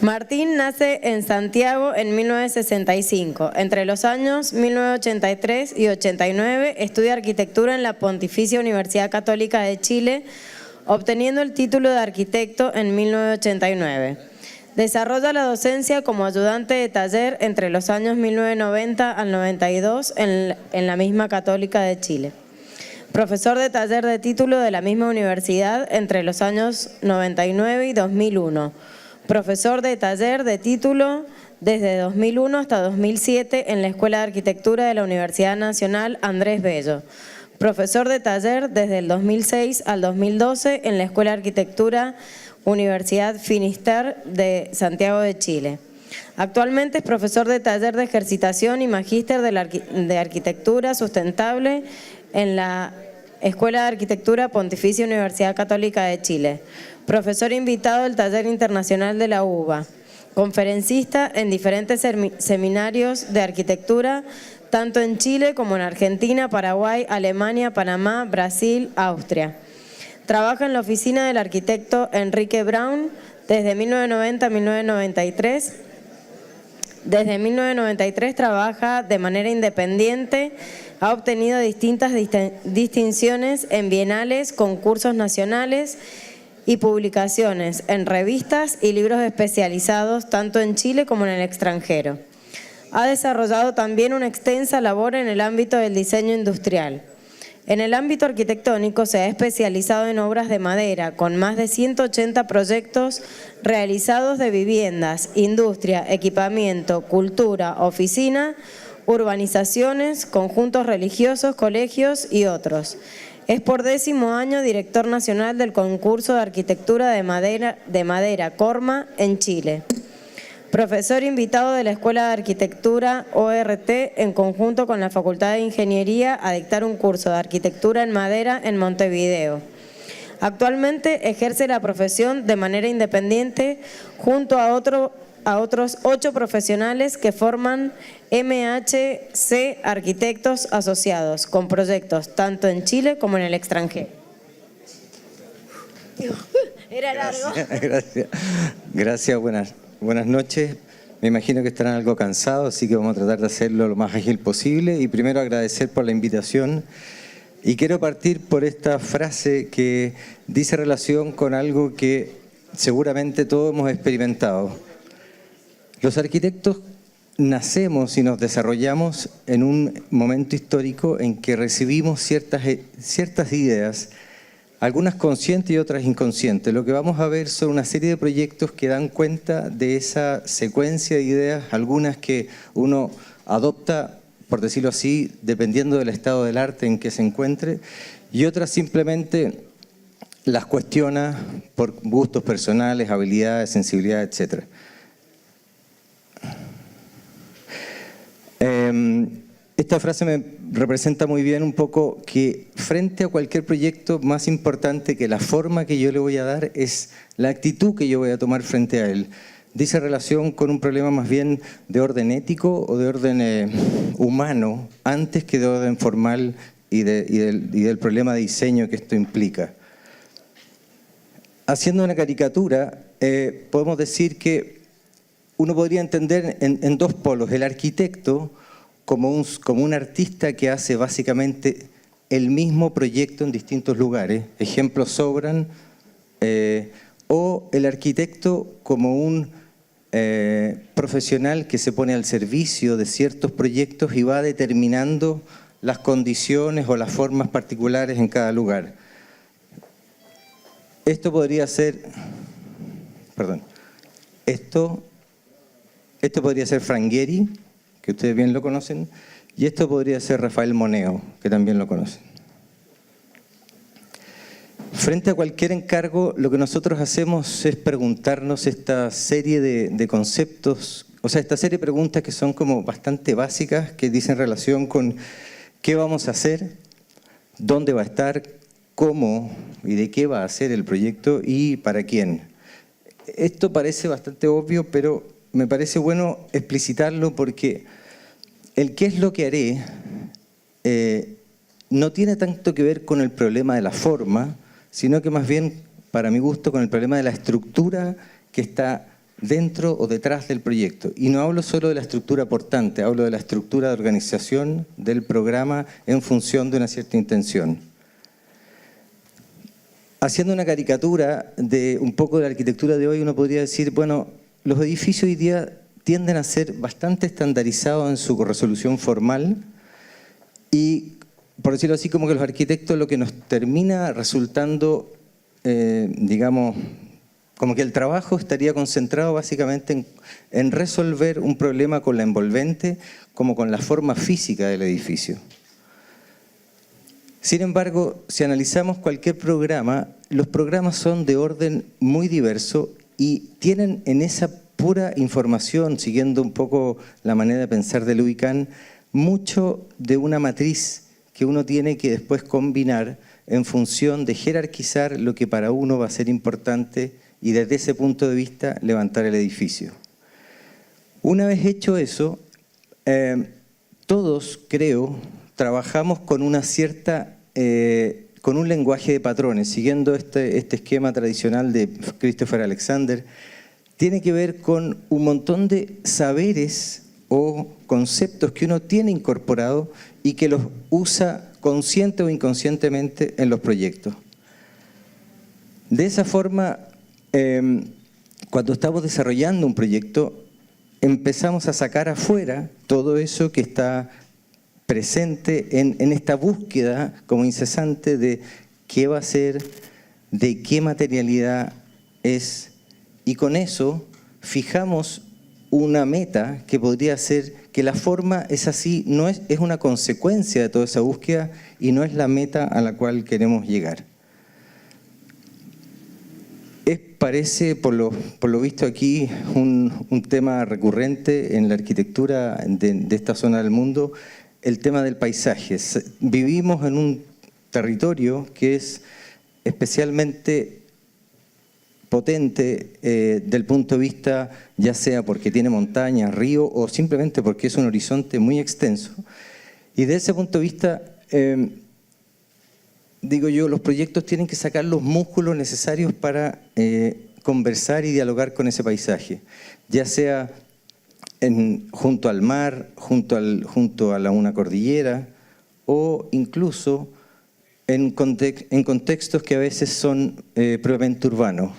Martín nace en Santiago en 1965. Entre los años 1983 y 89 estudia arquitectura en la Pontificia Universidad Católica de Chile, obteniendo el título de arquitecto en 1989. Desarrolla la docencia como ayudante de taller entre los años 1990 al 92 en la misma Católica de Chile. Profesor de taller de título de la misma universidad entre los años 99 y 2001. Profesor de taller de título desde 2001 hasta 2007 en la Escuela de Arquitectura de la Universidad Nacional Andrés Bello. Profesor de taller desde el 2006 al 2012 en la Escuela de Arquitectura Universidad Finisterre de Santiago de Chile. Actualmente es profesor de taller de ejercitación y magíster de Arquitectura Sustentable en la Escuela de Arquitectura Pontificia Universidad Católica de Chile. Profesor invitado del Taller Internacional de la UBA. Conferencista en diferentes seminarios de arquitectura, tanto en Chile como en Argentina, Paraguay, Alemania, Panamá, Brasil, Austria. Trabaja en la oficina del arquitecto Enrique Braun desde 1990 a 1993. Desde 1993 trabaja de manera independiente, ha obtenido distintas distinciones en bienales, concursos nacionales y publicaciones en revistas y libros especializados tanto en Chile como en el extranjero. Ha desarrollado también una extensa labor en el ámbito del diseño industrial. En el ámbito arquitectónico se ha especializado en obras de madera, con más de 180 proyectos realizados de viviendas, industria, equipamiento, cultura, oficina, urbanizaciones, conjuntos religiosos, colegios y otros. Es por 10º año director nacional del concurso de arquitectura de madera Corma en Chile. Profesor invitado de la Escuela de Arquitectura ORT en conjunto con la Facultad de Ingeniería a dictar un curso de arquitectura en madera en Montevideo. Actualmente ejerce la profesión de manera independiente junto a otros 8 profesionales que forman MHC Arquitectos Asociados, con proyectos tanto en Chile como en el extranjero. Era largo. Gracias, buenas noches. Me imagino que estarán algo cansados, así que vamos a tratar de hacerlo lo más ágil posible. Y primero agradecer por la invitación. Y quiero partir por esta frase que dice relación con algo que seguramente todos hemos experimentado. Los arquitectos nacemos y nos desarrollamos en un momento histórico en que recibimos ciertas ideas, algunas conscientes y otras inconscientes. Lo que vamos a ver son una serie de proyectos que dan cuenta de esa secuencia de ideas, algunas que uno adopta, por decirlo así, dependiendo del estado del arte en que se encuentre, y otras simplemente las cuestiona por gustos personales, habilidades, sensibilidad, etc. Esta frase me representa muy bien un poco que frente a cualquier proyecto, más importante que la forma que yo le voy a dar es la actitud que yo voy a tomar frente a él. Dice relación con un problema más bien de orden ético o de orden humano, antes que de orden formal y del problema de diseño que esto implica. Haciendo una caricatura, podemos decir que uno podría entender en 2 polos, el arquitecto como un artista que hace básicamente el mismo proyecto en distintos lugares, ejemplos sobran, o el arquitecto como un profesional que se pone al servicio de ciertos proyectos y va determinando las condiciones o las formas particulares en cada lugar. Esto podría ser, esto podría ser Frank Gehry, que ustedes bien lo conocen, y esto podría ser Rafael Moneo, que también lo conocen. Frente a cualquier encargo, lo que nosotros hacemos es preguntarnos esta serie de conceptos, o sea, esta serie de preguntas que son como bastante básicas, que dicen relación con qué vamos a hacer, dónde va a estar, cómo y de qué va a ser el proyecto y para quién. Esto parece bastante obvio, pero me parece bueno explicitarlo porque el qué es lo que haré no tiene tanto que ver con el problema de la forma, sino que más bien, para mi gusto, con el problema de la estructura que está dentro o detrás del proyecto. Y no hablo solo de la estructura portante, hablo de la estructura de organización del programa en función de una cierta intención. Haciendo una caricatura de un poco de la arquitectura de hoy, uno podría decir, bueno, los edificios hoy día tienden a ser bastante estandarizados en su resolución formal y, por decirlo así, como que los arquitectos lo que nos termina resultando, digamos, como que el trabajo estaría concentrado básicamente en resolver un problema con la envolvente como con la forma física del edificio. Sin embargo, si analizamos cualquier programa, los programas son de orden muy diverso y tienen en esa pura información, siguiendo un poco la manera de pensar del UICAN, mucho de una matriz que uno tiene que después combinar en función de jerarquizar lo que para uno va a ser importante y desde ese punto de vista levantar el edificio. Una vez hecho eso, todos, creo, trabajamos con una cierta, con un lenguaje de patrones, siguiendo este esquema tradicional de Christopher Alexander. Tiene que ver con un montón de saberes o conceptos que uno tiene incorporado y que los usa consciente o inconscientemente en los proyectos. De esa forma, cuando estamos desarrollando un proyecto, empezamos a sacar afuera todo eso que está presente en esta búsqueda como incesante de qué va a ser, de qué materialidad es, y con eso fijamos una meta que podría ser que la forma es así, no es una consecuencia de toda esa búsqueda y no es la meta a la cual queremos llegar. Parece, por lo visto aquí, un tema recurrente en la arquitectura de esta zona del mundo, el tema del paisaje. Vivimos en un territorio que es especialmente potente del punto de vista, ya sea porque tiene montañas, río o simplemente porque es un horizonte muy extenso. Y desde ese punto de vista, digo yo, los proyectos tienen que sacar los músculos necesarios para conversar y dialogar con ese paisaje, ya sea junto al mar, junto a una cordillera o incluso en contextos que a veces son propiamente urbanos.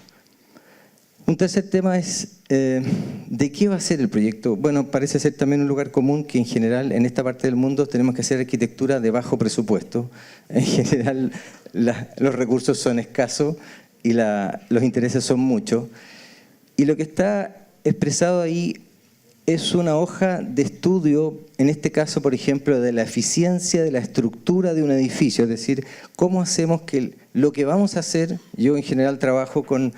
Un tercer tema es, ¿de qué va a ser el proyecto? Bueno, parece ser también un lugar común que en general en esta parte del mundo tenemos que hacer arquitectura de bajo presupuesto. En general los recursos son escasos y los intereses son muchos. Y lo que está expresado ahí es una hoja de estudio, en este caso, por ejemplo, de la eficiencia de la estructura de un edificio, es decir, cómo hacemos que lo que vamos a hacer, yo en general trabajo con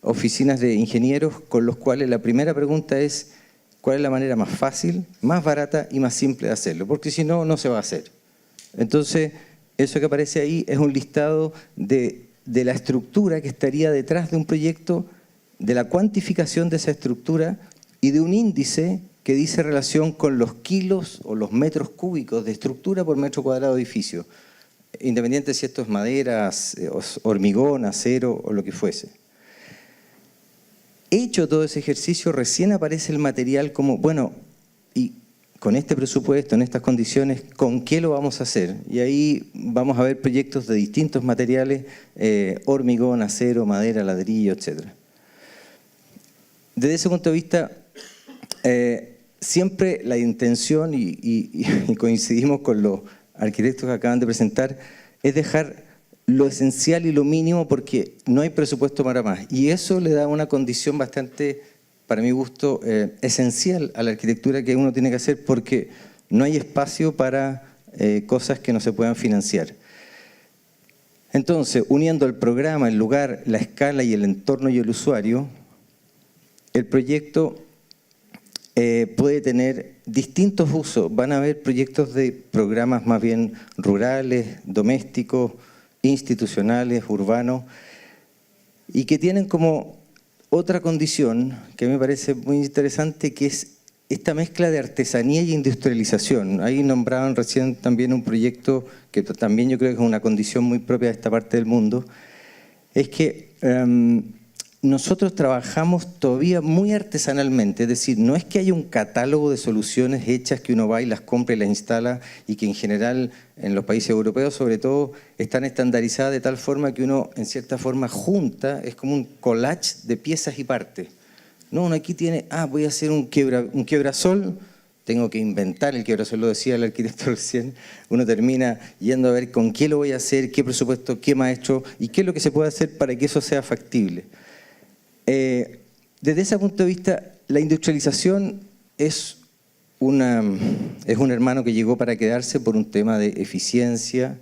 oficinas de ingenieros con los cuales la primera pregunta es cuál es la manera más fácil, más barata y más simple de hacerlo, porque si no, no se va a hacer. Entonces, eso que aparece ahí es un listado de la estructura que estaría detrás de un proyecto, de la cuantificación de esa estructura y de un índice que dice relación con los kilos o los metros cúbicos de estructura por metro cuadrado de edificio, independiente si esto es madera, hormigón, acero o lo que fuese. Hecho todo ese ejercicio, recién aparece el material como, bueno, y con este presupuesto, en estas condiciones, ¿con qué lo vamos a hacer? Y ahí vamos a ver proyectos de distintos materiales, hormigón, acero, madera, ladrillo, etc. Desde ese punto de vista, siempre la intención, y coincidimos con los arquitectos que acaban de presentar, es dejar lo esencial y lo mínimo porque no hay presupuesto para más. Y eso le da una condición bastante, para mi gusto, esencial a la arquitectura que uno tiene que hacer porque no hay espacio para cosas que no se puedan financiar. Entonces, uniendo el programa, el lugar, la escala y el entorno y el usuario, el proyecto puede tener distintos usos. Van a haber proyectos de programas más bien rurales, domésticos, institucionales, urbanos, y que tienen como otra condición que me parece muy interesante, que es esta mezcla de artesanía y industrialización. Ahí nombraban recién también un proyecto que también yo creo que es una condición muy propia de esta parte del mundo, es que nosotros trabajamos todavía muy artesanalmente, es decir, no es que haya un catálogo de soluciones hechas que uno va y las compra y las instala y que en general en los países europeos sobre todo están estandarizadas de tal forma que uno en cierta forma junta, es como un collage de piezas y partes. No, uno aquí tiene, voy a hacer un quiebrasol, tengo que inventar el quiebrasol, lo decía el arquitecto recién, uno termina yendo a ver con qué lo voy a hacer, qué presupuesto, qué maestro y qué es lo que se puede hacer para que eso sea factible. Desde ese punto de vista, la industrialización es un hermano que llegó para quedarse por un tema de eficiencia,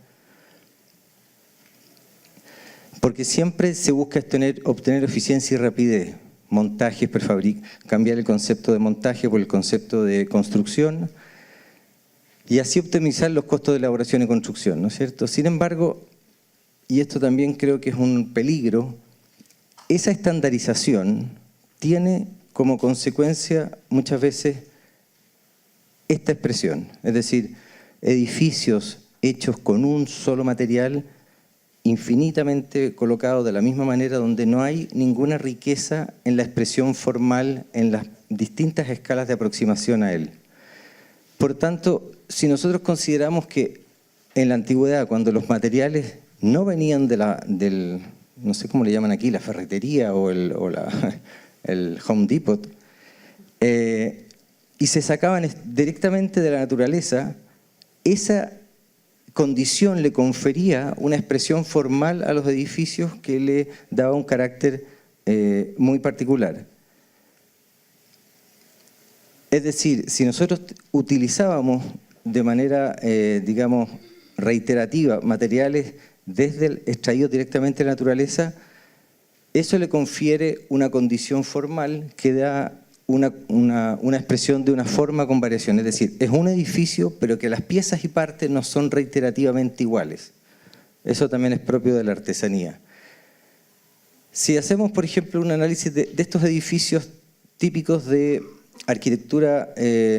porque siempre se busca obtener eficiencia y rapidez, montajes, cambiar el concepto de montaje por el concepto de construcción y así optimizar los costos de elaboración y construcción, ¿no es cierto? Sin embargo, y esto también creo que es un peligro, esa estandarización tiene como consecuencia muchas veces esta expresión, es decir, edificios hechos con un solo material infinitamente colocados de la misma manera donde no hay ninguna riqueza en la expresión formal en las distintas escalas de aproximación a él. Por tanto, si nosotros consideramos que en la antigüedad, cuando los materiales no venían del no sé cómo le llaman aquí, la ferretería o el Home Depot, y se sacaban directamente de la naturaleza, esa condición le confería una expresión formal a los edificios que le daba un carácter muy particular. Es decir, si nosotros utilizábamos de manera, digamos, reiterativa materiales extraídos directamente de la naturaleza, eso le confiere una condición formal que da una expresión de una forma con variación. Es decir, es un edificio, pero que las piezas y partes no son reiterativamente iguales. Eso también es propio de la artesanía. Si hacemos, por ejemplo, un análisis de estos edificios típicos de arquitectura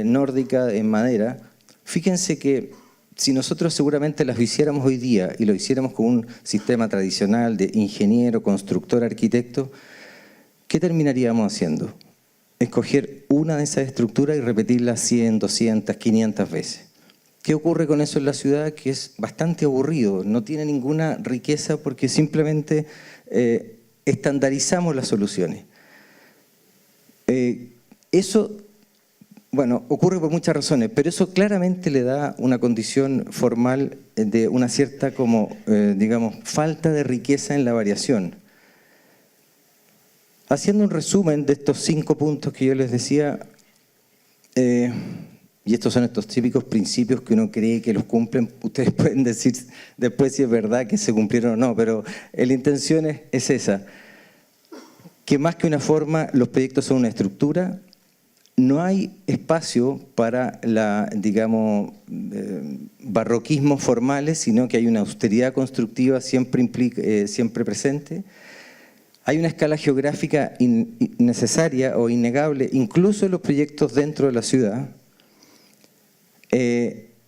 nórdica en madera, fíjense que si nosotros seguramente las hiciéramos hoy día y lo hiciéramos con un sistema tradicional de ingeniero, constructor, arquitecto, ¿qué terminaríamos haciendo? Escoger una de esas estructuras y repetirla 100, 200, 500 veces. ¿Qué ocurre con eso en la ciudad? Que es bastante aburrido, no tiene ninguna riqueza porque simplemente estandarizamos las soluciones. Eso, bueno, ocurre por muchas razones, pero eso claramente le da una condición formal de una cierta, digamos, falta de riqueza en la variación. Haciendo un resumen de estos 5 puntos que yo les decía, y estos son estos típicos principios que uno cree que los cumplen, ustedes pueden decir después si es verdad que se cumplieron o no, pero la intención es esa, que más que una forma, los proyectos son una estructura. No hay espacio para digamos, barroquismos formales, sino que hay una austeridad constructiva siempre presente. Hay una escala geográfica necesaria o innegable, incluso en los proyectos dentro de la ciudad.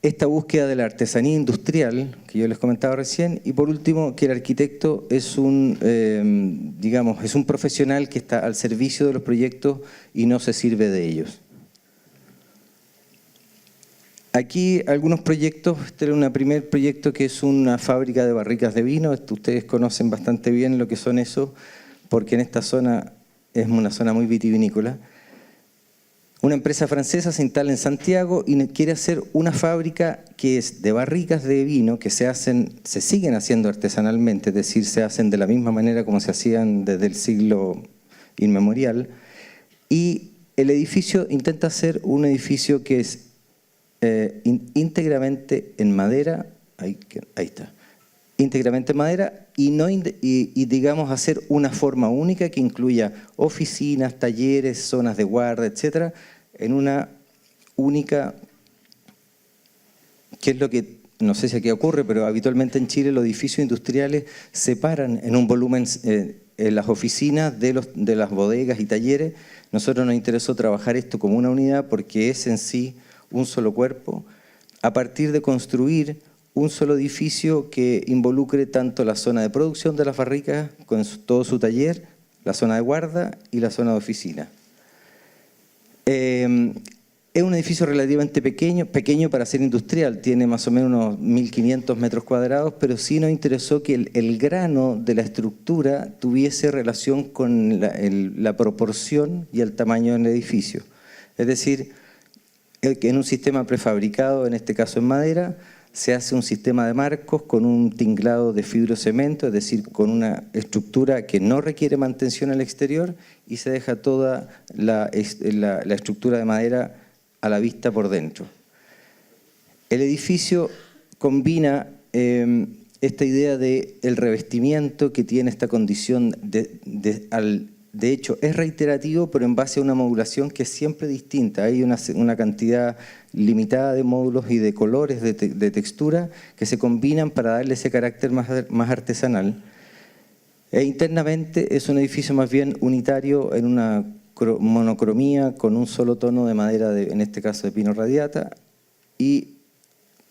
Esta búsqueda de la artesanía industrial, que yo les comentaba recién, y por último, que el arquitecto es digamos, es un profesional que está al servicio de los proyectos y no se sirve de ellos. Aquí algunos proyectos, este es un primer proyecto que es una fábrica de barricas de vino, ustedes conocen bastante bien lo que son eso, porque en esta zona es una zona muy vitivinícola. Una empresa francesa se instala en Santiago y quiere hacer una fábrica que es de barricas de vino que se siguen haciendo artesanalmente, es decir, se hacen de la misma manera como se hacían desde el siglo inmemorial. Y el edificio intenta ser un edificio que es íntegramente en madera, ahí está, íntegramente en madera y digamos hacer una forma única que incluya oficinas, talleres, zonas de guarda, etcétera, en una única, que es lo que, no sé si aquí ocurre, pero habitualmente en Chile los edificios industriales separan en un volumen en las oficinas de las bodegas y talleres. Nosotros nos interesó trabajar esto como una unidad porque es en sí un solo cuerpo, a partir de construir un solo edificio que involucre tanto la zona de producción de las barricas con todo su taller, la zona de guarda y la zona de oficina. Es un edificio relativamente pequeño para ser industrial, tiene más o menos unos 1.500 metros cuadrados, pero sí nos interesó que el grano de la estructura tuviese relación con la proporción y el tamaño del edificio. Es decir, que en un sistema prefabricado, en este caso en madera, se hace un sistema de marcos con un tinglado de fibrocemento, es decir, con una estructura que no requiere mantención al exterior y se deja toda la estructura de madera a la vista por dentro. El edificio combina esta idea del revestimiento que tiene esta condición de hecho es reiterativo, pero en base a una modulación que es siempre distinta. Hay una cantidad limitada de módulos y de colores, de textura, que se combinan para darle ese carácter más artesanal. E internamente es un edificio más bien unitario en una monocromía con un solo tono de madera, en este caso de pino radiata, y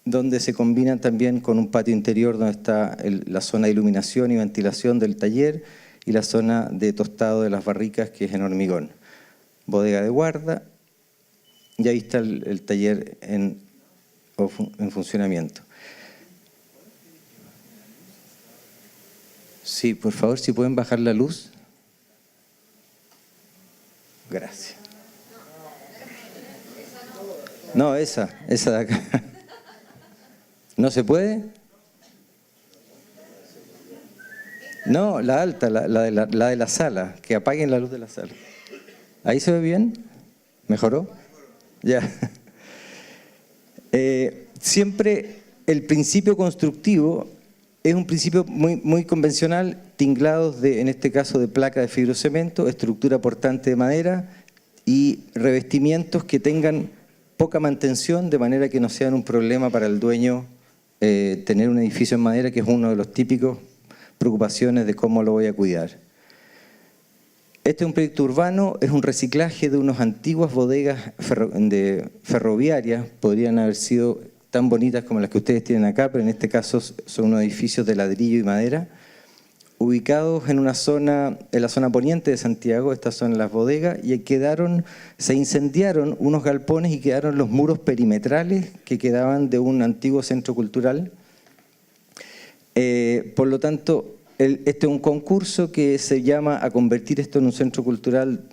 donde se combinan también con un patio interior donde está la zona de iluminación y ventilación del taller y la zona de tostado de las barricas, que es en hormigón. Bodega de guarda, y ahí está el taller en funcionamiento. Sí, por favor, si pueden bajar la luz. Gracias. No, esa de acá. ¿No se puede? No, la alta, la de la sala, que apaguen la luz de la sala. ¿Ahí se ve bien? ¿Mejoró? Ya. Siempre el principio constructivo es un principio muy convencional, tinglados en este caso de placa de fibrocemento, estructura portante de madera y revestimientos que tengan poca mantención, de manera que no sean un problema para el dueño tener un edificio en madera, que es uno de los típicos preocupaciones de cómo lo voy a cuidar. Este es un proyecto urbano, es un reciclaje de unas antiguas bodegas ferroviarias, podrían haber sido tan bonitas como las que ustedes tienen acá, pero en este caso son unos edificios de ladrillo y madera, ubicados en la zona poniente de Santiago. Estas son las bodegas, y se incendiaron unos galpones y quedaron los muros perimetrales que quedaban de un antiguo centro cultural. Por lo tanto, este es un concurso que se llama a convertir esto en un centro cultural,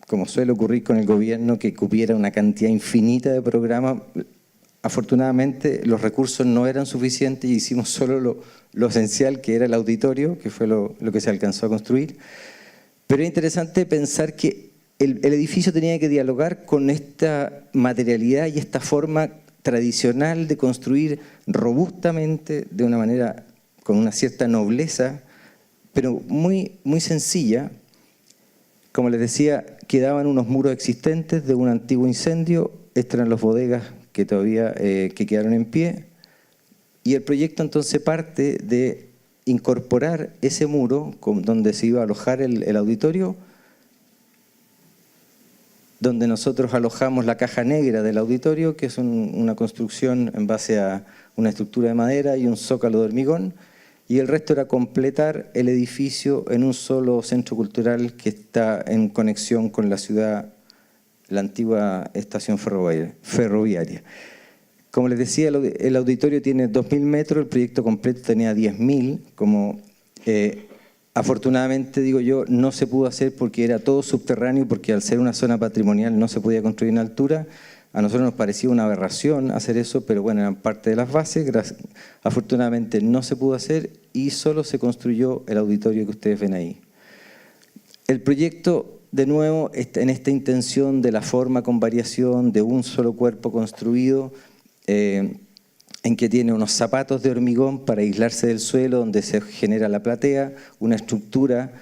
como suele ocurrir con el gobierno, que cupiera una cantidad infinita de programas. Afortunadamente los recursos no eran suficientes y hicimos solo lo esencial, que era el auditorio, que fue lo que se alcanzó a construir. Pero es interesante pensar que el edificio tenía que dialogar con esta materialidad y esta forma tradicional de construir robustamente, de una manera con una cierta nobleza, pero muy sencilla. Como les decía, quedaban unos muros existentes de un antiguo incendio. Estas eran las bodegas que todavía que quedaron en pie, y el proyecto entonces parte de incorporar ese muro donde se iba a alojar el auditorio, donde nosotros alojamos la caja negra del auditorio, que es una construcción en base a una estructura de madera y un zócalo de hormigón, y el resto era completar el edificio en un solo centro cultural que está en conexión con la ciudad, la antigua estación ferroviaria. Como les decía, el auditorio tiene 2.000 metros, el proyecto completo tenía 10.000, como afortunadamente, digo yo, no se pudo hacer porque era todo subterráneo, porque al ser una zona patrimonial no se podía construir en altura. A nosotros nos parecía una aberración hacer eso, pero bueno, eran parte de las bases. Afortunadamente no se pudo hacer y solo se construyó el auditorio que ustedes ven ahí. El proyecto, de nuevo, en esta intención de la forma con variación, de un solo cuerpo construido, en que tiene unos zapatos de hormigón para aislarse del suelo, donde se genera la platea, una estructura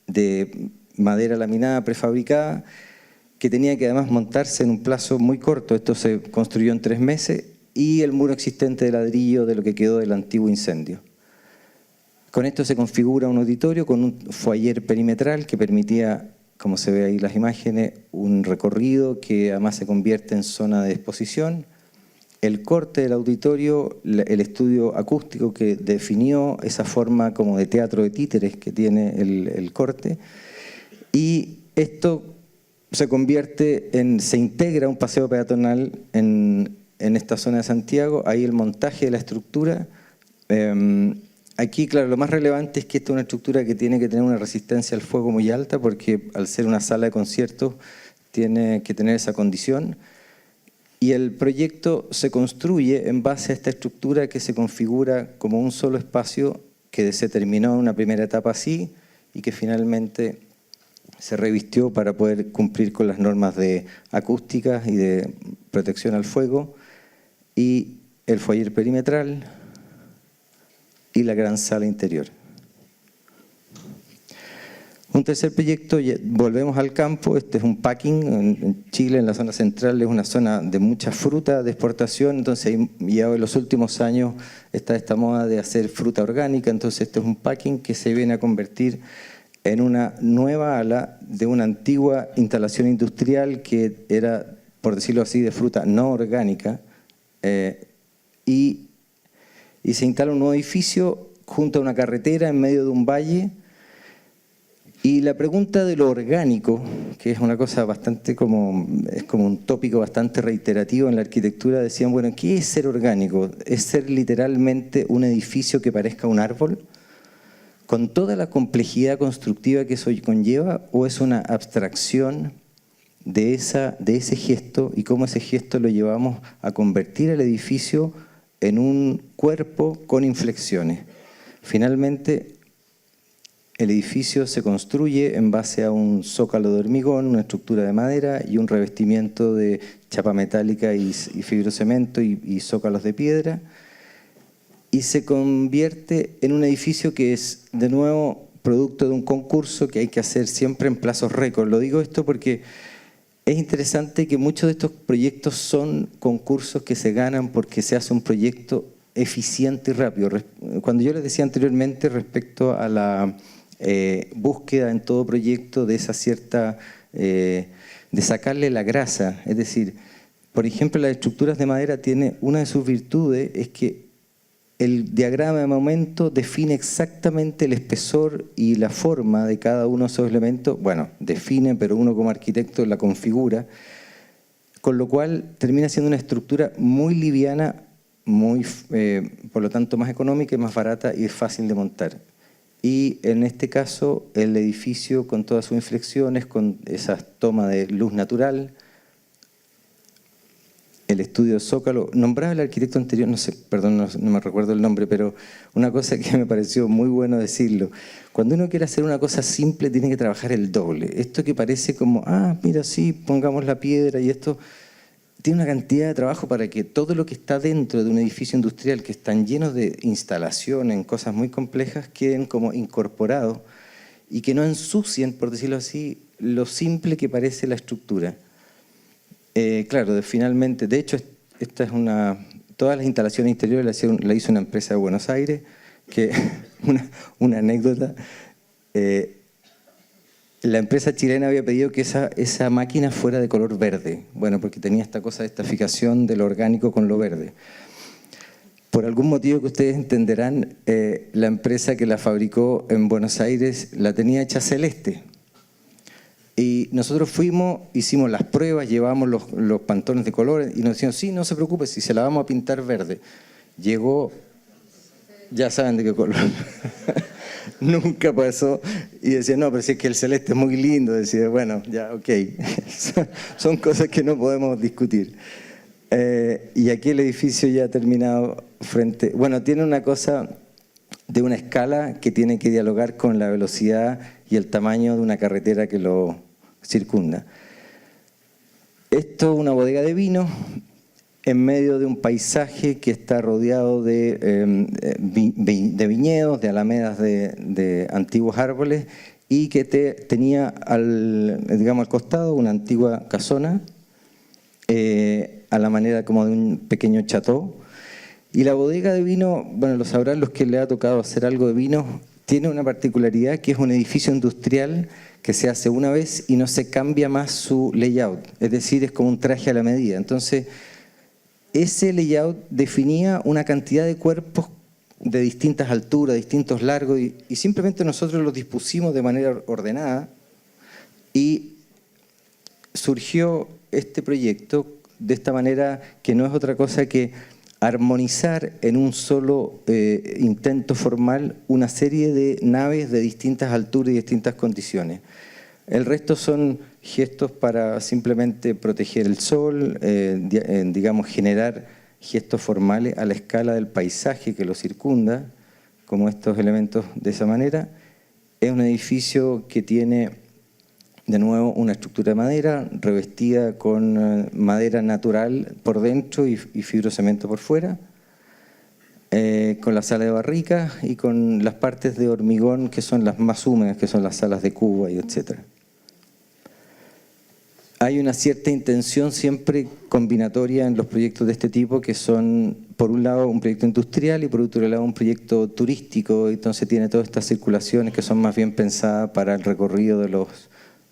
de madera laminada prefabricada, que tenía que además montarse en un plazo muy corto. Esto se construyó en 3 meses, y el muro existente de ladrillo de lo que quedó del antiguo incendio. Con esto se configura un auditorio con un foyer perimetral que permitía, como se ve ahí las imágenes, un recorrido que además se convierte en zona de exposición. El corte del auditorio, el estudio acústico que definió esa forma como de teatro de títeres que tiene el corte, Y esto se integra un paseo peatonal en esta zona de Santiago, ahí el montaje de la estructura. Aquí, claro, lo más relevante es que esta es una estructura que tiene que tener una resistencia al fuego muy alta, porque al ser una sala de conciertos tiene que tener esa condición. Y el proyecto se construye en base a esta estructura que se configura como un solo espacio que se terminó en una primera etapa así y que finalmente se revistió para poder cumplir con las normas de acústica y de protección al fuego, y el foyer perimetral y la gran sala interior. Un tercer proyecto, volvemos al campo, este es un packing en Chile, en la zona central, es una zona de mucha fruta de exportación, entonces ya en los últimos años está esta moda de hacer fruta orgánica, entonces este es un packing que se viene a convertir en una nueva ala de una antigua instalación industrial que era, por decirlo así, de fruta no orgánica, y se instala un nuevo edificio junto a una carretera en medio de un valle. Y la pregunta de lo orgánico, que es una cosa bastante es como un tópico bastante reiterativo en la arquitectura, decían, bueno, ¿qué es ser orgánico? ¿Es ser literalmente un edificio que parezca un árbol? ¿Con toda la complejidad constructiva que eso conlleva? ¿O es una abstracción de ese gesto y cómo ese gesto lo llevamos a convertir el edificio en un cuerpo con inflexiones? Finalmente, el edificio se construye en base a un zócalo de hormigón, una estructura de madera y un revestimiento de chapa metálica y fibrocemento y zócalos de piedra, y se convierte en un edificio que es, de nuevo, producto de un concurso que hay que hacer siempre en plazos récord. Lo digo esto porque es interesante que muchos de estos proyectos son concursos que se ganan porque se hace un proyecto eficiente y rápido. Cuando yo les decía anteriormente respecto a la búsqueda en todo proyecto de esa cierta, de sacarle la grasa, es decir, por ejemplo, las estructuras de madera tiene una de sus virtudes, es que el diagrama de momento define exactamente el espesor y la forma de cada uno de esos elementos. Bueno, define, pero uno como arquitecto la configura, con lo cual termina siendo una estructura muy liviana, por lo tanto más económica y más barata y es fácil de montar. Y en este caso el edificio con todas sus inflexiones, con esas tomas de luz natural, el estudio de Zócalo, nombraba el arquitecto anterior, no sé, perdón, no me recuerdo el nombre, pero una cosa que me pareció muy bueno decirlo, cuando uno quiere hacer una cosa simple tiene que trabajar el doble. Esto que parece como, mira, sí, pongamos la piedra y esto, tiene una cantidad de trabajo para que todo lo que está dentro de un edificio industrial que están llenos de instalaciones, cosas muy complejas, queden como incorporados y que no ensucien, por decirlo así, lo simple que parece la estructura. Claro, finalmente, de hecho, todas las instalaciones interiores la hizo una empresa de Buenos Aires, que una anécdota, la empresa chilena había pedido que esa máquina fuera de color verde, bueno, porque tenía esta cosa de esta fijación de lo orgánico con lo verde. Por algún motivo que ustedes entenderán, la empresa que la fabricó en Buenos Aires la tenía hecha celeste. Y nosotros fuimos, hicimos las pruebas, llevamos los pantones de colores y nos decían, sí, no se preocupe, si se la vamos a pintar verde. Llegó, ya saben de qué color. Nunca pasó. Y decía, no, pero si es que el celeste es muy lindo. Decía, bueno, ya, ok. Son cosas que no podemos discutir. Y aquí el edificio ya ha terminado frente... Bueno, tiene una cosa de una escala que tiene que dialogar con la velocidad y el tamaño de una carretera que lo circunda. Esto es una bodega de vino en medio de un paisaje que está rodeado de viñedos, de alamedas de antiguos árboles y que tenía al costado una antigua casona a la manera como de un pequeño chateau. Y la bodega de vino, bueno, lo sabrán los que le ha tocado hacer algo de vino, tiene una particularidad que es un edificio industrial que se hace una vez y no se cambia más su layout, es decir, es como un traje a la medida. Entonces, ese layout definía una cantidad de cuerpos de distintas alturas, distintos largos, y simplemente nosotros los dispusimos de manera ordenada Y surgió este proyecto de esta manera, que no es otra cosa que armonizar en un solo intento formal una serie de naves de distintas alturas y distintas condiciones. El resto son gestos para simplemente proteger el sol, digamos, generar gestos formales a la escala del paisaje que lo circunda, como estos elementos de esa manera. Es un edificio que tiene, de nuevo, una estructura de madera revestida con madera natural por dentro y fibrocemento por fuera, con la sala de barricas y con las partes de hormigón que son las más húmedas, que son las salas de Cuba y etcétera. Hay una cierta intención siempre combinatoria en los proyectos de este tipo, que son, por un lado, un proyecto industrial y por otro lado, un proyecto turístico. Entonces tiene todas estas circulaciones que son más bien pensadas para el recorrido de los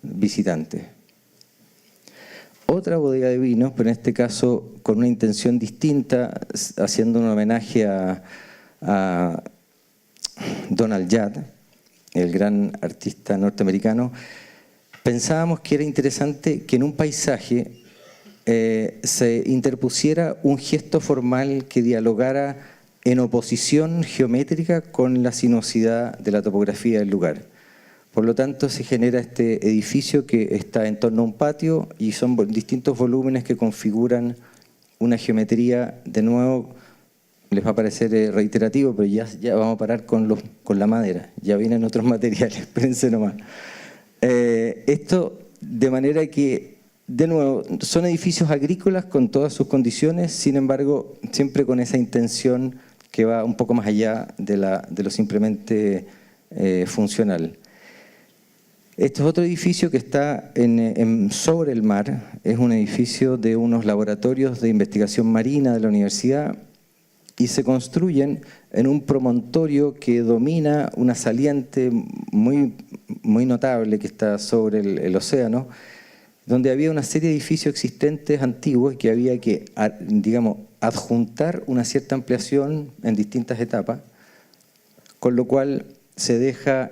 visitantes. Otra bodega de vinos, pero en este caso con una intención distinta, haciendo un homenaje a Donald Judd, el gran artista norteamericano. Pensábamos que era interesante que en un paisaje se interpusiera un gesto formal que dialogara en oposición geométrica con la sinuosidad de la topografía del lugar. Por lo tanto, se genera este edificio que está en torno a un patio y son distintos volúmenes que configuran una geometría, de nuevo, les va a parecer reiterativo, pero ya vamos a parar con la madera, ya vienen otros materiales, espérense nomás. Esto de manera que, de nuevo, son edificios agrícolas con todas sus condiciones, sin embargo, siempre con esa intención que va un poco más allá de lo simplemente funcional. Este es otro edificio que está sobre el mar, es un edificio de unos laboratorios de investigación marina de la universidad y se construyen en un promontorio que domina una saliente muy notable que está sobre el océano, donde había una serie de edificios existentes antiguos que había que, digamos, adjuntar una cierta ampliación en distintas etapas, con lo cual se deja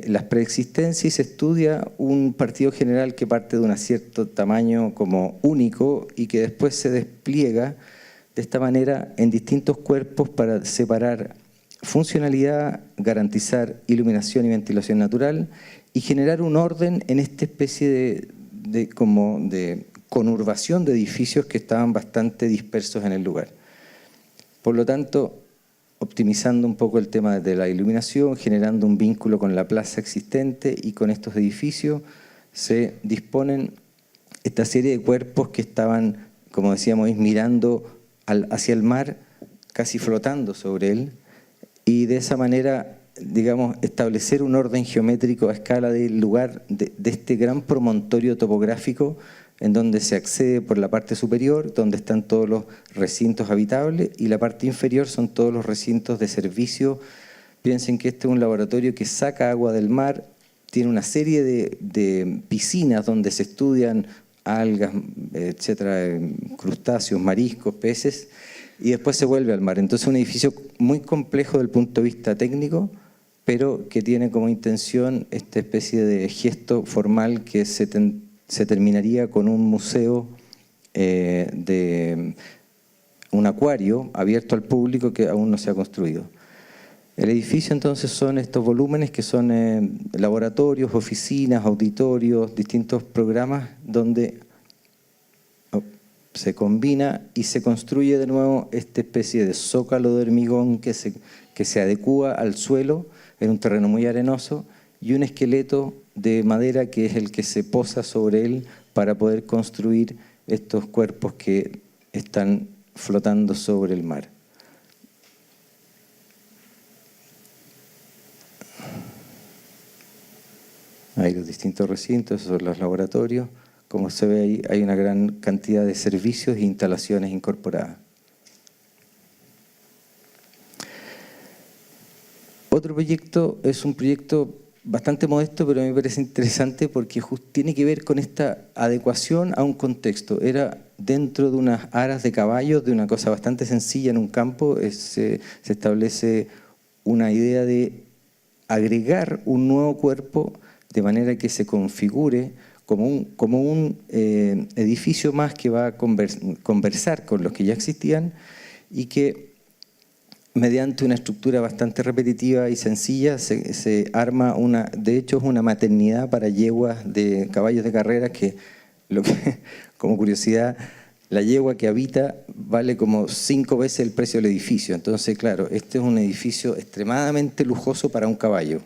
las preexistencias y se estudia un partido general que parte de un cierto tamaño como único y que después se despliega de esta manera en distintos cuerpos para separar funcionalidad, garantizar iluminación y ventilación natural y generar un orden en esta especie de conurbación de edificios que estaban bastante dispersos en el lugar. Por lo tanto, optimizando un poco el tema de la iluminación, generando un vínculo con la plaza existente y con estos edificios, se disponen esta serie de cuerpos que estaban, como decíamos, mirando hacia el mar, casi flotando sobre él, y de esa manera, digamos, establecer un orden geométrico a escala del lugar de este gran promontorio topográfico en donde se accede por la parte superior, donde están todos los recintos habitables, y la parte inferior son todos los recintos de servicio. Piensen que este es un laboratorio que saca agua del mar, tiene una serie de piscinas donde se estudian algas, etcétera, crustáceos, mariscos, peces, y después se vuelve al mar. Entonces es un edificio muy complejo desde el punto de vista técnico, pero que tiene como intención esta especie de gesto formal que se terminaría con un museo, de un acuario abierto al público que aún no se ha construido. El edificio entonces son estos volúmenes que son laboratorios, oficinas, auditorios, distintos programas donde se combina y se construye de nuevo esta especie de zócalo de hormigón que se adecúa al suelo en un terreno muy arenoso y un esqueleto de madera que es el que se posa sobre él para poder construir estos cuerpos que están flotando sobre el mar. Hay los distintos recintos, esos son los laboratorios. Como se ve ahí, hay una gran cantidad de servicios e instalaciones incorporadas. Otro proyecto es un proyecto bastante modesto, pero me parece interesante porque tiene que ver con esta adecuación a un contexto. Era dentro de unas aras de caballos, de una cosa bastante sencilla en un campo, se establece una idea de agregar un nuevo cuerpo de manera que se configure como un edificio más que va a conversar con los que ya existían y que mediante una estructura bastante repetitiva y sencilla se arma de hecho es una maternidad para yeguas de caballos de carreras que como curiosidad, la yegua que habita vale como 5 veces el precio del edificio. Entonces, claro, este es un edificio extremadamente lujoso para un caballo.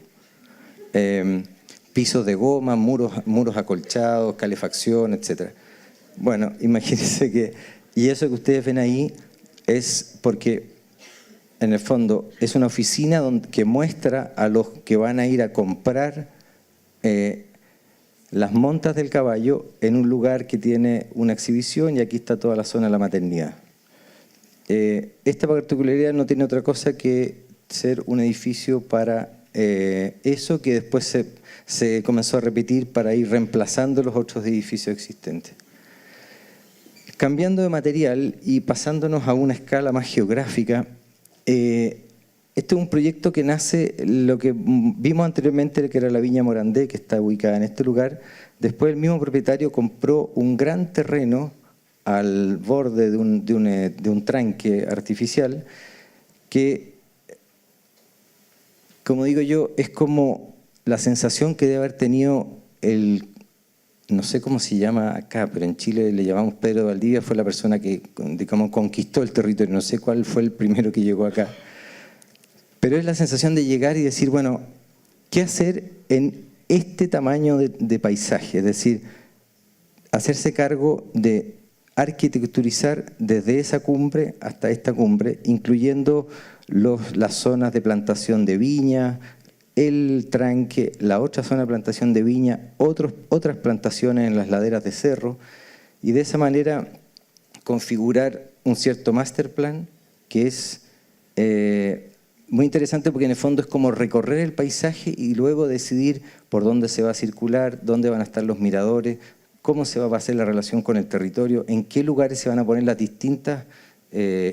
Pisos de goma, muros acolchados, calefacción, etc. Bueno, imagínense que... Y eso que ustedes ven ahí es porque, en el fondo, es una oficina que muestra a los que van a ir a comprar las montas del caballo en un lugar que tiene una exhibición, y aquí está toda la zona de la maternidad. Esta particularidad no tiene otra cosa que ser un edificio para eso, que después se comenzó a repetir para ir reemplazando los otros edificios existentes. Cambiando de material y pasándonos a una escala más geográfica, este es un proyecto que nace, lo que vimos anteriormente, que era la Viña Morandé, que está ubicada en este lugar. Después el mismo propietario compró un gran terreno al borde de un tranque artificial que, como digo yo, es como la sensación que debe haber tenido no sé cómo se llama acá, pero en Chile le llamamos Pedro de Valdivia, fue la persona que, digamos, conquistó el territorio. No sé cuál fue el primero que llegó acá. Pero es la sensación de llegar y decir, bueno, ¿qué hacer en este tamaño de paisaje? Es decir, hacerse cargo de arquitecturizar desde esa cumbre hasta esta cumbre, incluyendo las zonas de plantación de viña, el tranque, la otra zona de plantación de viña, otras plantaciones en las laderas de cerro, y de esa manera configurar un cierto master plan que es muy interesante, porque en el fondo es como recorrer el paisaje y luego decidir por dónde se va a circular, dónde van a estar los miradores, cómo se va a hacer la relación con el territorio, en qué lugares se van a poner las distintas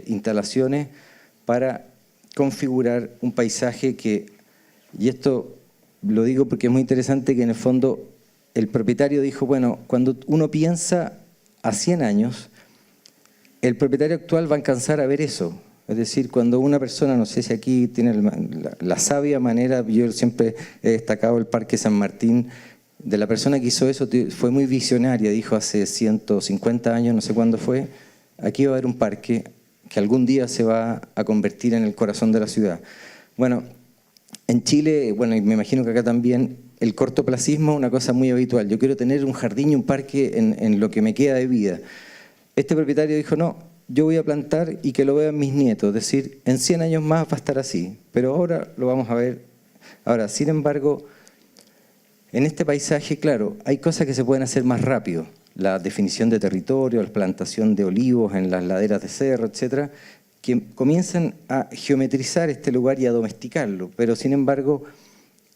instalaciones para configurar un paisaje que, y esto lo digo porque es muy interesante, que en el fondo el propietario dijo, bueno, cuando uno piensa a 100 años, el propietario actual va a alcanzar a ver eso. Es decir, cuando una persona, no sé si aquí tiene la sabia manera, yo siempre he destacado el Parque San Martín, de la persona que hizo eso, fue muy visionaria, dijo hace 150 años, no sé cuándo fue, aquí va a haber un parque que algún día se va a convertir en el corazón de la ciudad. Bueno, en Chile, bueno, y me imagino que acá también, el cortoplacismo es una cosa muy habitual. Yo quiero tener un jardín y un parque en lo que me queda de vida. Este propietario dijo, no, yo voy a plantar y que lo vean mis nietos, es decir, en 100 años más va a estar así, pero ahora lo vamos a ver. Ahora, sin embargo, en este paisaje, claro, hay cosas que se pueden hacer más rápido, la definición de territorio, la plantación de olivos en las laderas de cerro, etcétera, que comienzan a geometrizar este lugar y a domesticarlo, pero sin embargo,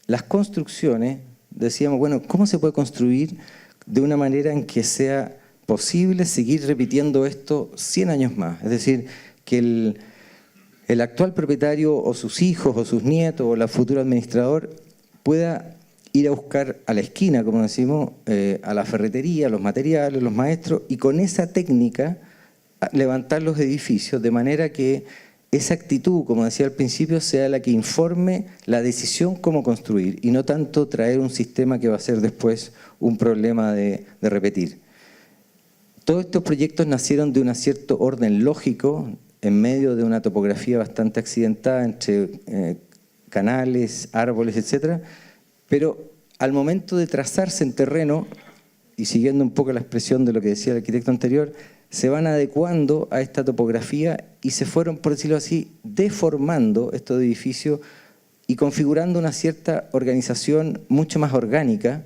las construcciones, decíamos, bueno, ¿cómo se puede construir de una manera en que sea posible seguir repitiendo esto 100 años más? Es decir, que el actual propietario o sus hijos o sus nietos o el futuro administrador pueda ir a buscar a la esquina, como decimos, a la ferretería, los materiales, los maestros, y con esa técnica levantar los edificios de manera que esa actitud, como decía al principio, sea la que informe la decisión cómo construir y no tanto traer un sistema que va a ser después un problema de repetir. Todos estos proyectos nacieron de un cierto orden lógico en medio de una topografía bastante accidentada entre canales, árboles, etc. Pero al momento de trazarse en terreno, y siguiendo un poco la expresión de lo que decía el arquitecto anterior, se van adecuando a esta topografía y se fueron, por decirlo así, deformando estos edificios y configurando una cierta organización mucho más orgánica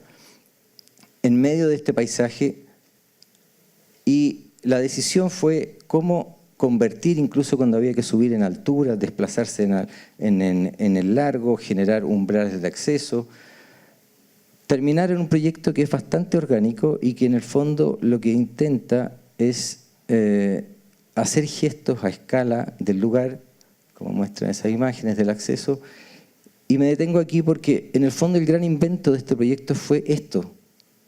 en medio de este paisaje. Y la decisión fue cómo convertir, incluso cuando había que subir en altura, desplazarse en el largo, generar umbrales de acceso, terminar en un proyecto que es bastante orgánico y que en el fondo lo que intenta es hacer gestos a escala del lugar, como muestran esas imágenes del acceso, Y me detengo aquí porque en el fondo el gran invento de este proyecto fue esto.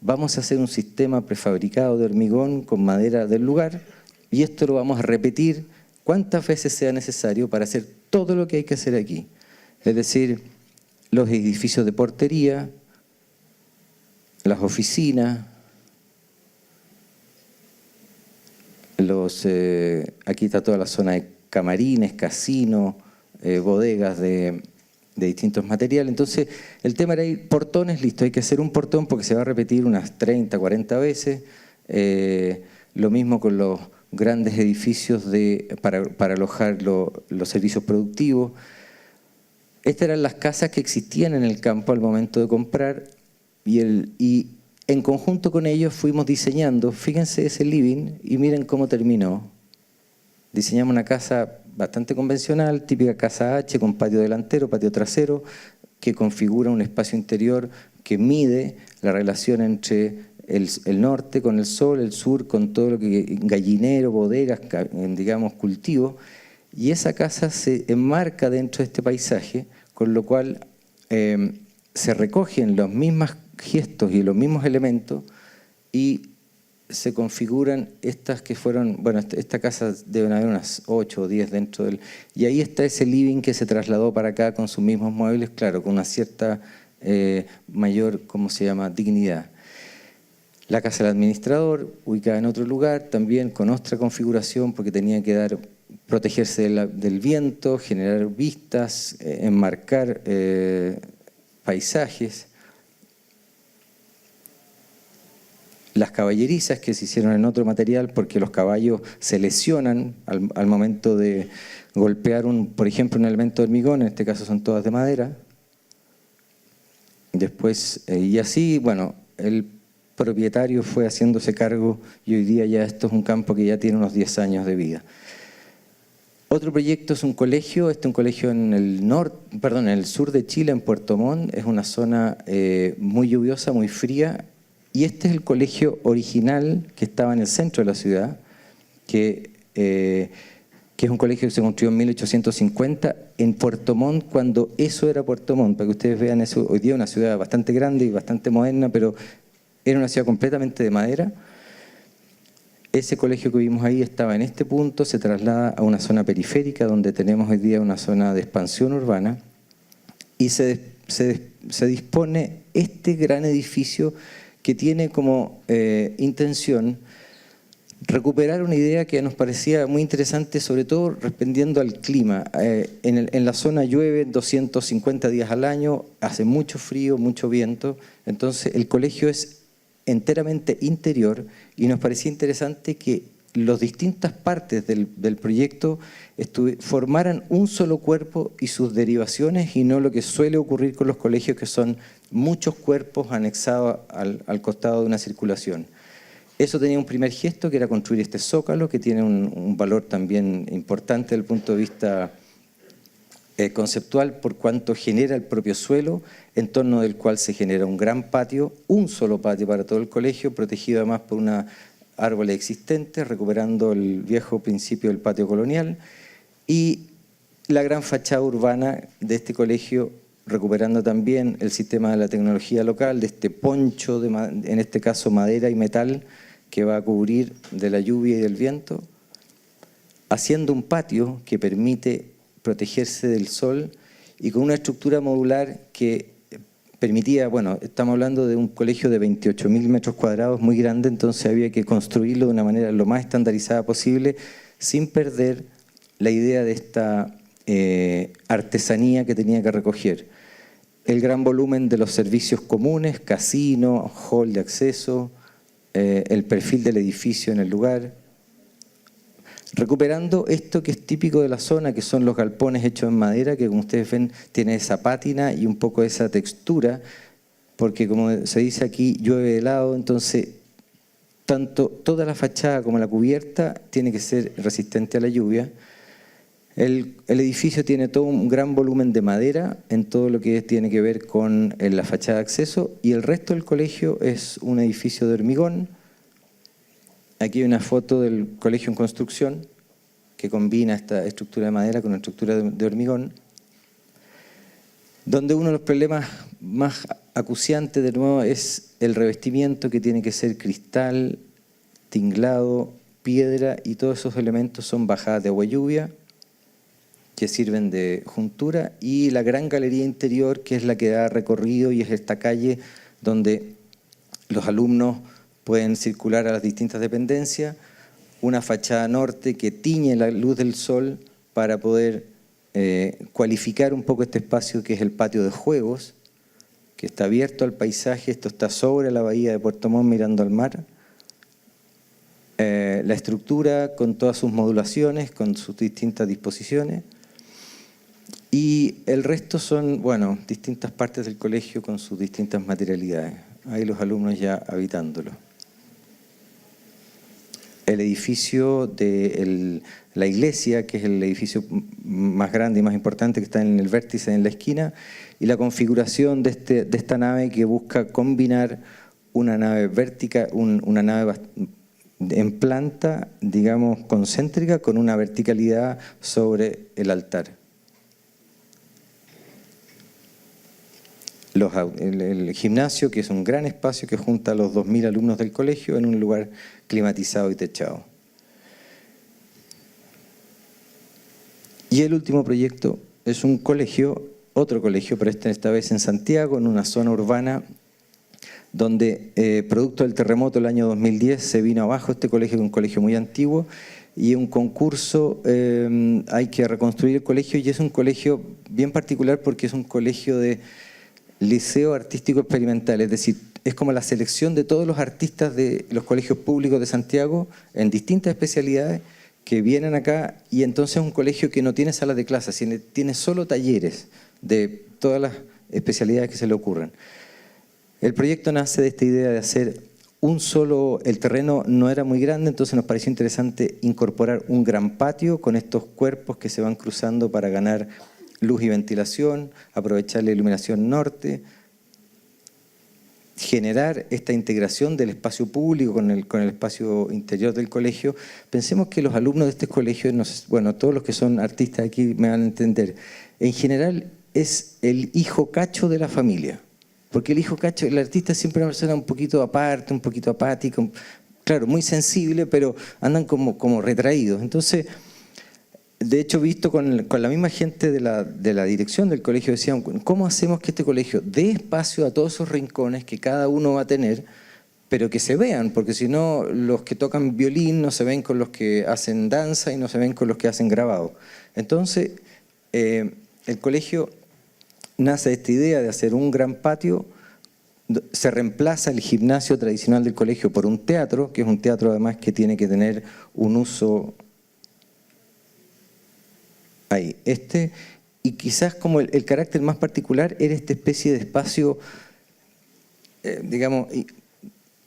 Vamos a hacer un sistema prefabricado de hormigón con madera del lugar y esto lo vamos a repetir cuantas veces sea necesario para hacer todo lo que hay que hacer aquí. Es decir, los edificios de portería, las oficinas, aquí está toda la zona de camarines, casinos, bodegas de distintos materiales. Entonces, el tema era ir portones, listo, hay que hacer un portón porque se va a repetir unas 30, 40 veces. Lo mismo con los grandes edificios para alojar los servicios productivos. Estas eran las casas que existían en el campo al momento de comprar y en conjunto con ellos fuimos diseñando, fíjense ese living y miren cómo terminó. Diseñamos una casa bastante convencional, típica casa H con patio delantero, patio trasero, que configura un espacio interior que mide la relación entre el norte con el sol, el sur con todo lo que gallinero, bodegas, digamos cultivos, y esa casa se enmarca dentro de este paisaje, con lo cual se recogen los mismos gestos y los mismos elementos y se configuran estas que fueron, bueno, esta casa deben haber unas 8 o 10 dentro del... Y ahí está ese living que se trasladó para acá con sus mismos muebles, claro, con una cierta mayor, ¿cómo se llama?, dignidad. La casa del administrador, ubicada en otro lugar, también con otra configuración porque tenía que protegerse del viento, generar vistas, enmarcar paisajes. Las caballerizas que se hicieron en otro material porque los caballos se lesionan al momento de golpear, por ejemplo, un elemento de hormigón, en este caso son todas de madera. Después, y así, bueno, el propietario fue haciéndose cargo y hoy día ya esto es un campo que ya tiene unos 10 años de vida. Otro proyecto es un colegio, un colegio en en el sur de Chile, en Puerto Montt, es una zona muy lluviosa, muy fría, y este es el colegio original que estaba en el centro de la ciudad, que es un colegio que se construyó en 1850 en Puerto Montt, cuando eso era Puerto Montt, para que ustedes vean eso. Hoy día es una ciudad bastante grande y bastante moderna, pero era una ciudad completamente de madera. Ese colegio que vimos ahí estaba en este punto, se traslada a una zona periférica donde tenemos hoy día una zona de expansión urbana y se dispone este gran edificio que tiene como intención recuperar una idea que nos parecía muy interesante, sobre todo respondiendo al clima. En la zona llueve 250 días al año, hace mucho frío, mucho viento, entonces el colegio es enteramente interior y nos parecía interesante que las distintas partes del proyecto formaran un solo cuerpo y sus derivaciones y no lo que suele ocurrir con los colegios que son muchos cuerpos anexados al costado de una circulación. Eso tenía un primer gesto que era construir este zócalo que tiene un valor también importante desde el punto de vista conceptual por cuanto genera el propio suelo, en torno del cual se genera un gran patio, un solo patio para todo el colegio, protegido además por una árboles existentes, recuperando el viejo principio del patio colonial, y la gran fachada urbana de este colegio, recuperando también el sistema de la tecnología local, de este poncho, en este caso madera y metal, que va a cubrir de la lluvia y del viento, haciendo un patio que permite protegerse del sol y con una estructura modular que permitía, bueno, estamos hablando de un colegio de 28.000 metros cuadrados, muy grande, entonces había que construirlo de una manera lo más estandarizada posible, sin perder la idea de esta artesanía que tenía que recoger. El gran volumen de los servicios comunes, casino, hall de acceso, el perfil del edificio en el lugar, recuperando esto que es típico de la zona, que son los galpones hechos en madera, que como ustedes ven tiene esa pátina y un poco esa textura, porque como se dice aquí, llueve de lado, entonces tanto toda la fachada como la cubierta tiene que ser resistente a la lluvia. El edificio tiene todo un gran volumen de madera en todo lo que tiene que ver con la fachada de acceso y el resto del colegio es un edificio de hormigón. Aquí hay una foto del colegio en construcción que combina esta estructura de madera con una estructura de hormigón. donde uno de los problemas más acuciantes de nuevo es el revestimiento, que tiene que ser cristal, tinglado, piedra, y todos esos elementos son bajadas de agua lluvia que sirven de juntura, y la gran galería interior, que es la que da recorrido y es esta calle donde los alumnos pueden circular a las distintas dependencias, una fachada norte que tiñe la luz del sol para poder cualificar un poco este espacio, que es el patio de juegos, que está abierto al paisaje. Esto está sobre la bahía de Puerto Montt mirando al mar. La estructura con todas sus modulaciones, con sus distintas disposiciones, y el resto son, bueno, distintas partes del colegio con sus distintas materialidades. Ahí los alumnos ya habitándolo. El edificio de la iglesia, que es el edificio más grande y más importante, que está en el vértice, en la esquina, y la configuración de esta nave, que busca combinar una nave vertical, una nave en planta, digamos, concéntrica, con una verticalidad sobre el altar. El gimnasio, que es un gran espacio que junta a los 2.000 alumnos del colegio en un lugar climatizado y techado. Y el último proyecto es un colegio, otro colegio, pero esta vez en Santiago, en una zona urbana, donde producto del terremoto del año 2010 se vino abajo este colegio, que es un colegio muy antiguo, y un concurso, hay que reconstruir el colegio, y es un colegio bien particular porque es un colegio de liceo artístico experimental, es decir, es como la selección de todos los artistas de los colegios públicos de Santiago en distintas especialidades que vienen acá, y entonces es un colegio que no tiene salas de clases, tiene solo talleres de todas las especialidades que se le ocurran. El proyecto nace de esta idea de hacer el terreno no era muy grande, entonces nos pareció interesante incorporar un gran patio con estos cuerpos que se van cruzando para ganar luz y ventilación, aprovechar la iluminación norte, generar esta integración del espacio público con el espacio interior del colegio. Pensemos que los alumnos de este colegio, bueno, todos los que son artistas aquí me van a entender, en general es el hijo cacho de la familia, porque el hijo cacho, el artista es siempre una persona un poquito aparte, un poquito apática, claro, muy sensible, pero andan como retraídos. Entonces, de hecho, visto con la misma gente de la dirección del colegio, decían, ¿cómo hacemos que este colegio dé espacio a todos esos rincones que cada uno va a tener, pero que se vean? Porque si no, los que tocan violín no se ven con los que hacen danza y no se ven con los que hacen grabado. Entonces, el colegio nace de esta idea de hacer un gran patio. Se reemplaza el gimnasio tradicional del colegio por un teatro, que es un teatro además que tiene que tener un uso ahí. Y quizás como el carácter más particular era esta especie de espacio, digamos,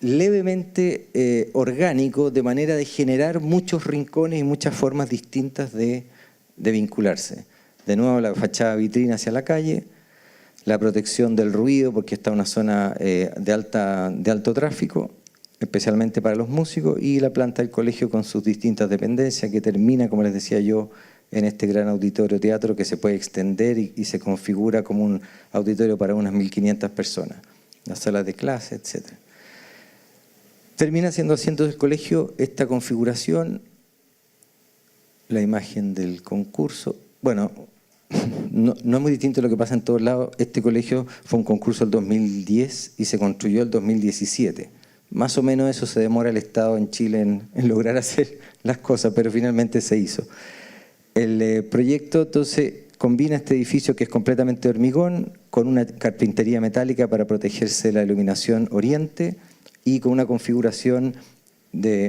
levemente orgánico, de manera de generar muchos rincones y muchas formas distintas de vincularse. De nuevo, la fachada vitrina hacia la calle, la protección del ruido, porque está en una zona de alto tráfico, especialmente para los músicos, y la planta del colegio con sus distintas dependencias, que termina, como les decía yo, en este gran auditorio teatro que se puede extender y se configura como un auditorio para unas 1.500 personas, las salas de clase, etc. Termina siendo asiento del colegio esta configuración, la imagen del concurso. Bueno, no es muy distinto a lo que pasa en todos lados. Este colegio fue un concurso el 2010 y se construyó el 2017. Más o menos eso se demora el Estado en Chile en lograr hacer las cosas, pero finalmente se hizo. El proyecto entonces combina este edificio, que es completamente de hormigón, con una carpintería metálica para protegerse de la iluminación oriente, y con una configuración en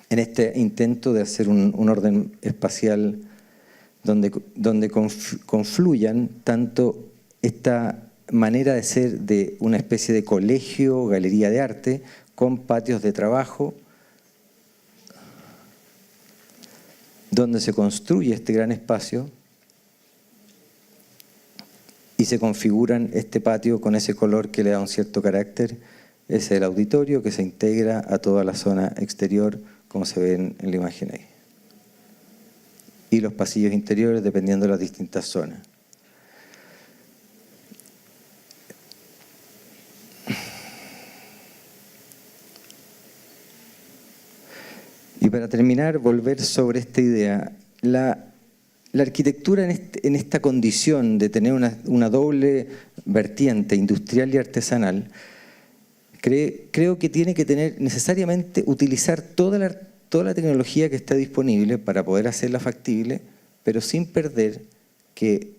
este intento de hacer un orden espacial donde confluyan tanto esta manera de ser de una especie de colegio, galería de arte, con patios de trabajo, donde se construye este gran espacio y se configuran este patio con ese color que le da un cierto carácter. Es el auditorio que se integra a toda la zona exterior, como se ve en la imagen ahí. Y los pasillos interiores dependiendo de las distintas zonas. terminar, volver sobre esta idea. La arquitectura en esta condición de tener una doble vertiente industrial y artesanal, creo que tiene que tener necesariamente utilizar toda la tecnología que está disponible para poder hacerla factible, pero sin perder que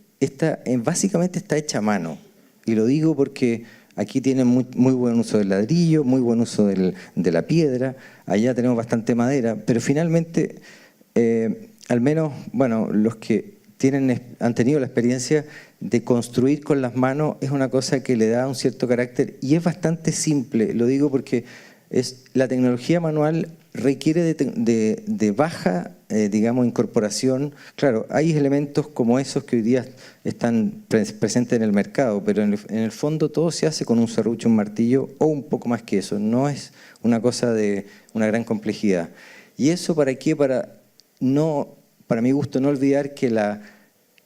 básicamente está hecha a mano. Y lo digo porque aquí tienen muy buen uso del ladrillo, muy buen uso de la piedra, allá tenemos bastante madera, pero finalmente, al menos, bueno, los que han tenido la experiencia de construir con las manos es una cosa que le da un cierto carácter y es bastante simple. Lo digo porque la tecnología manual requiere de baja, digamos, incorporación. Claro, hay elementos como esos que hoy día están presentes en el mercado, pero en el fondo todo se hace con un serrucho, un martillo o un poco más que eso. No es una cosa de una gran complejidad. ¿Y eso para qué? Para mi gusto, no olvidar que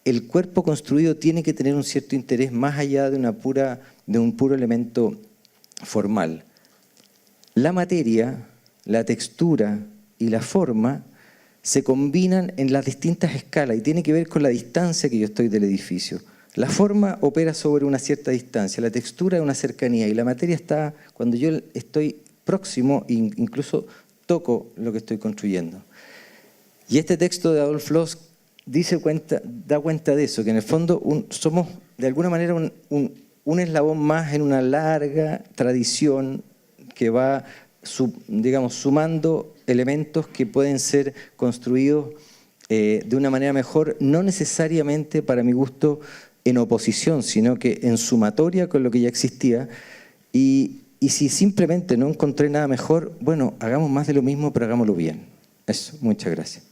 el cuerpo construido tiene que tener un cierto interés más allá de un puro elemento formal. La materia, la textura y la forma se combinan en las distintas escalas y tiene que ver con la distancia que yo estoy del edificio. La forma opera sobre una cierta distancia, la textura es una cercanía y la materia está cuando yo estoy próximo e incluso toco lo que estoy construyendo. Y este texto de Adolf Loos da cuenta de eso, que en el fondo somos de alguna manera un eslabón más en una larga tradición que va, digamos, sumando elementos que pueden ser construidos de una manera mejor, no necesariamente, para mi gusto, en oposición, sino que en sumatoria con lo que ya existía. Y si simplemente no encontré nada mejor, bueno, hagamos más de lo mismo, pero hagámoslo bien. Eso, muchas gracias.